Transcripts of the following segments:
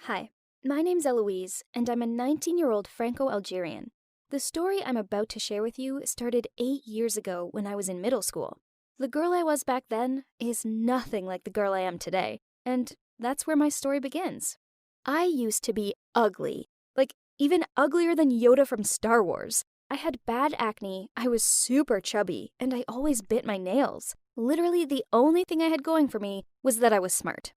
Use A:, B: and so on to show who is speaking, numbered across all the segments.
A: Hi, my name's Eloïse, and I'm a 19-year-old Franco-Algerian. The story I'm about to share with you started 8 years ago when I was in middle school. The girl I was back then is nothing like the girl I am today, and that's where my story begins. I used to be ugly, like even uglier than Yoda from Star Wars. I had bad acne, I was super chubby, and I always bit my nails. Literally, the only thing I had going for me was that I was smart.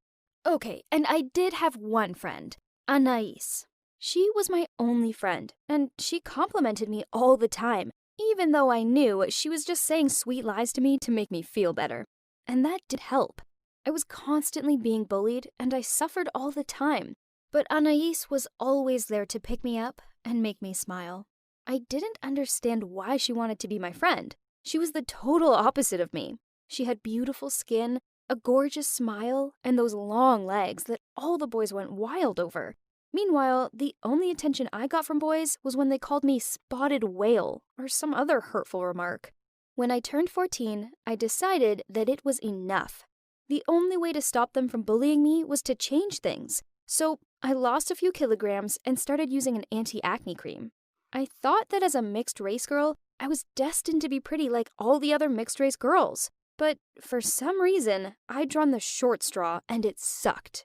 A: Okay, and I did have one friend, Anaïs. She was my only friend, and she complimented me all the time, even though I knew she was just saying sweet lies to me to make me feel better. And that did help. I was constantly being bullied, and I suffered all the time. But Anaïs was always there to pick me up and make me smile. I didn't understand why she wanted to be my friend. She was the total opposite of me. She had beautiful skin, a gorgeous smile, and those long legs that all the boys went wild over. Meanwhile, the only attention I got from boys was when they called me spotted whale or some other hurtful remark. When I turned 14, I decided that it was enough. The only way to stop them from bullying me was to change things. So I lost a few kilograms and started using an anti-acne cream. I thought that as a mixed race girl, I was destined to be pretty like all the other mixed race girls. But for some reason, I'd drawn the short straw and it sucked.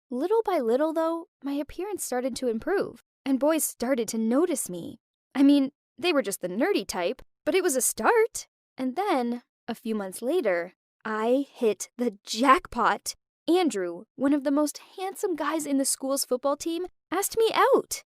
A: Little by little, though, my appearance started to improve, and boys started to notice me. I mean, they were just the nerdy type, but it was a start. And then, a few months later, I hit the jackpot. Andrew, one of the most handsome guys in the school's football team, asked me out.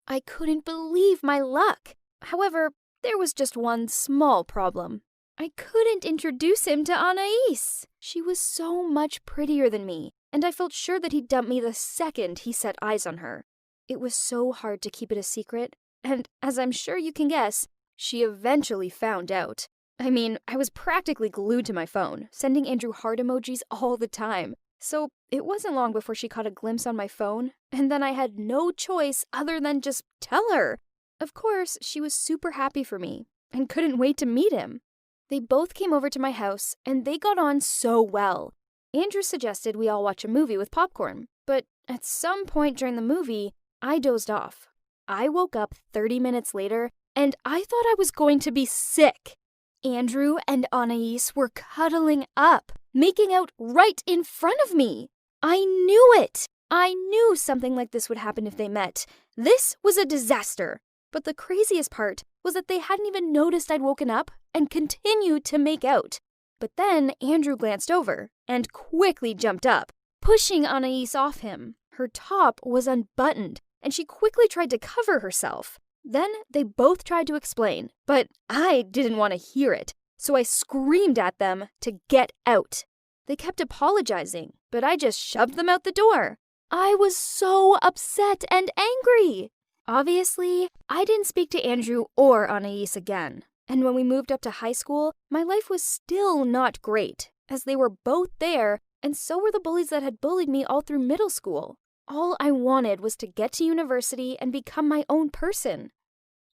A: I couldn't believe my luck. However, there was just one small problem. I couldn't introduce him to Anaïs. She was so much prettier than me, and I felt sure that he'd dump me the second he set eyes on her. It was so hard to keep it a secret, and as I'm sure you can guess, she eventually found out. I mean, I was practically glued to my phone, sending Andrew heart emojis all the time. So it wasn't long before she caught a glimpse on my phone, and then I had no choice other than just tell her. Of course, she was super happy for me, and couldn't wait to meet him. They both came over to my house, and they got on so well. Andrew suggested we all watch a movie with popcorn, but at some point during the movie, I dozed off. I woke up 30 minutes later, and I thought I was going to be sick. Andrew and Anaïs were cuddling up, making out right in front of me. I knew it. I knew something like this would happen if they met. This was a disaster. But the craziest part was that they hadn't even noticed I'd woken up and continued to make out. But then Andrew glanced over and quickly jumped up, pushing Anaïs off him. Her top was unbuttoned, and she quickly tried to cover herself. Then they both tried to explain, but I didn't want to hear it, so I screamed at them to get out. They kept apologizing, but I just shoved them out the door. I was so upset and angry. Obviously, I didn't speak to Andrew or Anaïs again. And when we moved up to high school, my life was still not great, as they were both there, and so were the bullies that had bullied me all through middle school. All I wanted was to get to university and become my own person.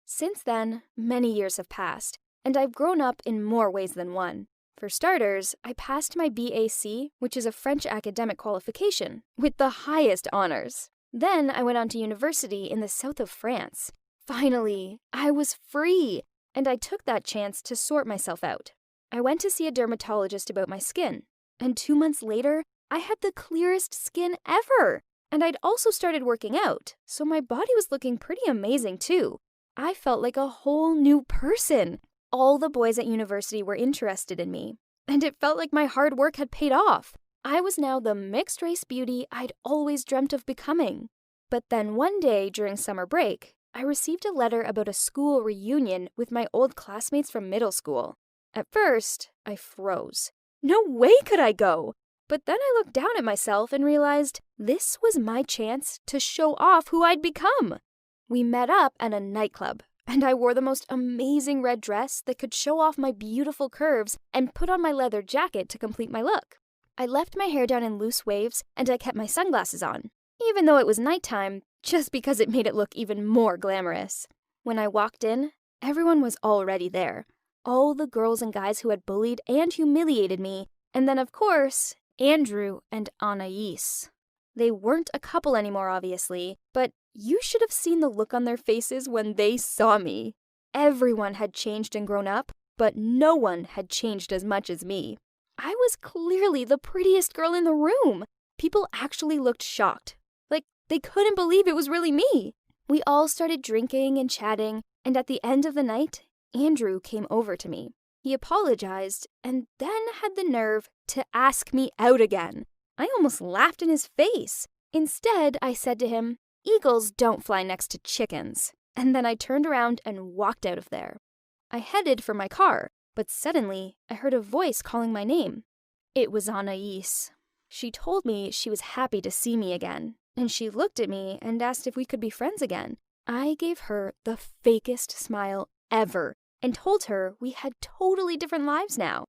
A: Since then, many years have passed, and I've grown up in more ways than one. For starters, I passed my BAC, which is a French academic qualification, with the highest honors. Then I went on to university in the south of France. Finally, I was free, and I took that chance to sort myself out. I went to see a dermatologist about my skin, and 2 months later, I had the clearest skin ever. And I'd also started working out, so my body was looking pretty amazing too. I felt like a whole new person. All the boys at university were interested in me, and it felt like my hard work had paid off. I was now the mixed-race beauty I'd always dreamt of becoming. But then one day during summer break, I received a letter about a school reunion with my old classmates from middle school. At first, I froze. No way could I go! But then I looked down at myself and realized this was my chance to show off who I'd become. We met up at a nightclub, and I wore the most amazing red dress that could show off my beautiful curves and put on my leather jacket to complete my look. I left my hair down in loose waves, and I kept my sunglasses on, even though it was nighttime, just because it made it look even more glamorous. When I walked in, everyone was already there. All the girls and guys who had bullied and humiliated me, and then, of course, Andrew and Anaïs. They weren't a couple anymore, obviously, but you should have seen the look on their faces when they saw me. Everyone had changed and grown up, but no one had changed as much as me. I was clearly the prettiest girl in the room. People actually looked shocked. Like, they couldn't believe it was really me. We all started drinking and chatting, and at the end of the night, Andrew came over to me. He apologized and then had the nerve to ask me out again. I almost laughed in his face. Instead, I said to him, "Eagles don't fly next to chickens." And then I turned around and walked out of there. I headed for my car, but suddenly I heard a voice calling my name. It was Anaïs. She told me she was happy to see me again, and she looked at me and asked if we could be friends again. I gave her the fakest smile ever and told her we had totally different lives now.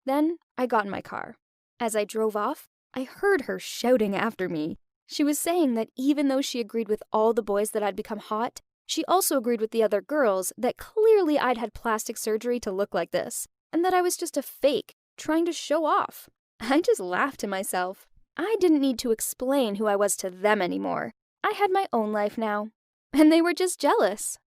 A: Then I got in my car. As I drove off, I heard her shouting after me. She was saying that even though she agreed with all the boys that I'd become hot, she also agreed with the other girls that clearly I'd had plastic surgery to look like this, and that I was just a fake, trying to show off. I just laughed to myself. I didn't need to explain who I was to them anymore. I had my own life now, and they were just jealous.